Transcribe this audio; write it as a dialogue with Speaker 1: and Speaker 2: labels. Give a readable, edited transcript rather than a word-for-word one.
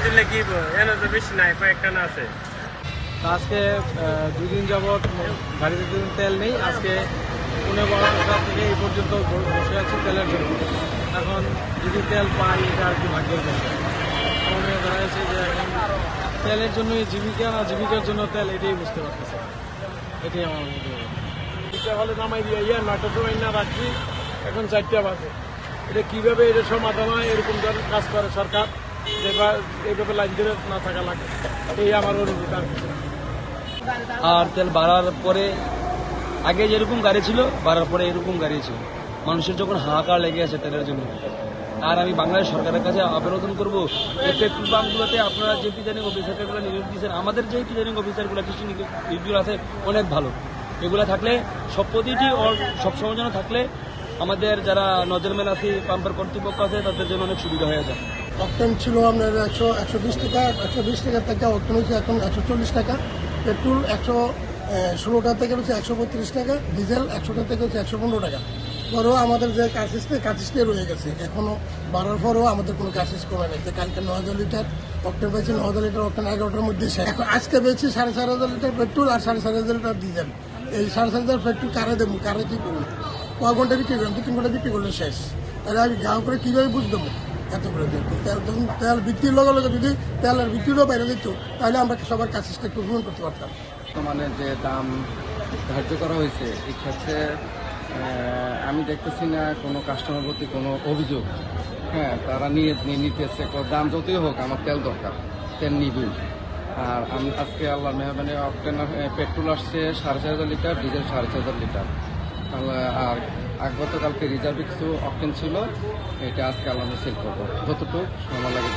Speaker 1: দিলে কি এনে তো বেশি নাই, কয়েকটা না আছে।
Speaker 2: আজকে 2 দিন যাবৎ গাড়িতে তেল নেই। আজকে 11টা থেকে এই পর্যন্ত বসে আছি তেলের জন্য। এখন যদি তেল পাই এটা আর কি ভাগ্যের বিষয়। আমাদের দেখা যাচ্ছে যে এখন তেলের জন্যই জীবিকা না জীবিকার জন্য তেল, এটাই বুঝতে পারতেছে। এটাই আমার মধ্যে এটা হলে নামাই দিয়ে 9টার সময় না রাখছি, এখন 4টা বাজে। এটা কীভাবে এটা সমাধান হয় এরকম কাজ করে সরকার, এইভাবে লাইন ধরে না থাকা লাগে, এই আমার অনুভূতি আর কিছু না।
Speaker 3: আর তেল বাড়ার পরে আগে যেরকম গাড়ি ছিল, বাড়ার পরে এরকম গাড়ি ছিল। মানুষের যখন হাহাকার লেগে আছে তেলের জন্য। আর আমি বাংলাদেশ সরকারের কাছে আবেদন করবো যে পেট্রোল পাম্পগুলোতে আপনারা যে প্রিজাইডিং অফিসারগুলো নিয়োগ দিয়েছেন, আমাদের যে প্রিজাইডিং অফিসারগুলো কিছু রিভিউ আছে অনেক ভালো। এগুলো থাকলে সব প্রতিটি সবসময় যেন থাকলে আমাদের যারা নজরম্যান আছে, পাম্পের কর্তৃপক্ষ আছে, তাদের জন্য অনেক সুবিধা হয়ে যায়।
Speaker 4: অকটেন ছিল আপনার 120 টাকা, 120 টাকা থেকে অকটেন হচ্ছে এখন 140 টাকা। পেট্রোল 116 টাকা থেকে হচ্ছে 132 টাকা, ডিজেল 100 টাকা থেকে হচ্ছে 115 টাকা। পরেও আমাদের যে কার্সিসটাই রয়ে গেছে, এখনো বাড়ার পরেও আমাদের কোনো কার্সিস কমে নেই। কালকে 9,000 লিটার অকটেন পেয়েছি, 9,000 লিটার অকটেন 11টার মধ্যে শেষ। এখন আজকে পেয়েছি 4,500 লিটার পেট্রোল আর 4,500 লিটার ডিজেল। এই 4,500 পেট্রোল কারে দেবো, কারে কি করবো? কয় ঘন্টা বিক্রি করলাম, 2-3 ঘন্টা বিক্রি করলে শেষ। তাহলে আমি গাঁও করে কীভাবে বুঝ দেবো এত করে তেল বিক্রির লগে লগে যদি তেলের বিক্রিরও বাইরে দিত, তাহলে আমরা সবার কাছে একটু গ্রহণ করতে পারতাম।
Speaker 5: বর্তমানে যে দাম ধার্য করা হয়েছে, এই ক্ষেত্রে আমি দেখতেছি না কোনো কাস্টমার প্রতি কোনো অভিযোগ। হ্যাঁ, তারা নিতেছে দাম যতই হোক, আমার তেল দরকার, তেল নিবই। আর আমি আজকে আল্লাহ মেহরবানি অকটেন পেট্রোল আসছে 4,500 লিটার, ডিজেল 4,500 লিটার। আর গতকালকে রিজার্ভে কিছু অকটেন ছিল, এটা আজকে আল্লাহ সেল করবো, যতটুকু সময় লাগে।